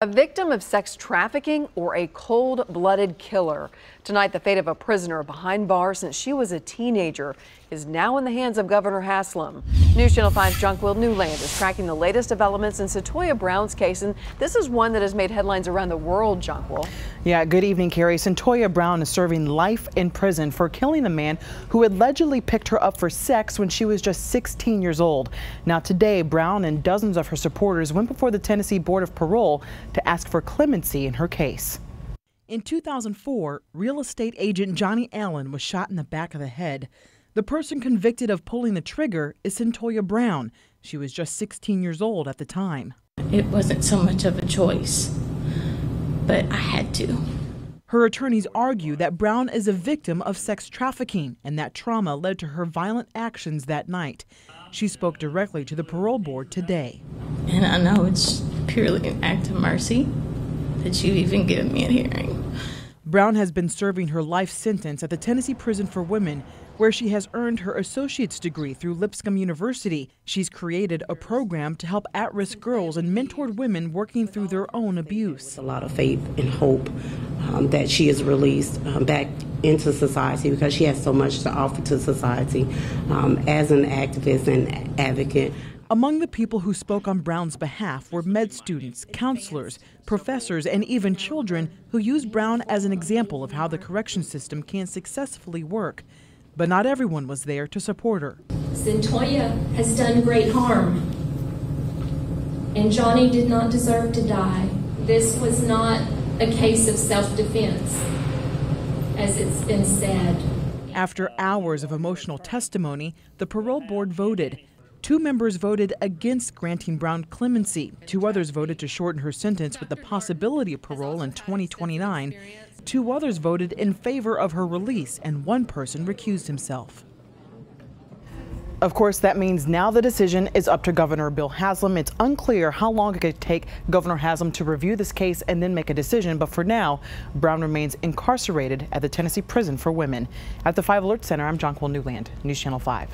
A victim of sex trafficking or a cold-blooded killer? Tonight, the fate of a prisoner behind bars since she was a teenager is now in the hands of Governor Haslam. News Channel 5's Jonquil Newland is tracking the latest developments in Cyntoia Brown's case, and this is one that has made headlines around the world, Jonquil. Yeah, good evening, Carrie. Cyntoia Brown is serving life in prison for killing a man who allegedly picked her up for sex when she was just 16 years old. Now today, Brown and dozens of her supporters went before the Tennessee Board of Parole to ask for clemency in her case. In 2004, real estate agent Johnny Allen was shot in the back of the head. The person convicted of pulling the trigger is Cyntoia Brown. She was just 16 years old at the time. It wasn't so much of a choice, but I had to. Her attorneys argue that Brown is a victim of sex trafficking and that trauma led to her violent actions that night. She spoke directly to the parole board today. And I know it's purely an act of mercy that you've even given me a hearing. Brown has been serving her life sentence at the Tennessee Prison for Women, where she has earned her associate's degree through Lipscomb University. She's created a program to help at-risk girls and mentored women working through their own abuse. A lot of faith and hope that she is released back into society because she has so much to offer to society as an activist and advocate. Among the people who spoke on Brown's behalf were med students, counselors, professors, and even children who used Brown as an example of how the correction system can successfully work. But not everyone was there to support her. Cyntoia has done great harm, and Johnny did not deserve to die. This was not a case of self-defense, as it's been said. After hours of emotional testimony, the parole board voted. 2 members voted against granting Brown clemency. 2 others voted to shorten her sentence with the possibility of parole in 2029. 2 others voted in favor of her release, and 1 person recused himself. Of course, that means now the decision is up to Governor Bill Haslam. It's unclear how long it could take Governor Haslam to review this case and then make a decision. But for now, Brown remains incarcerated at the Tennessee Prison for Women. At the 5 Alert Center, I'm Jonquil Newland, News Channel 5.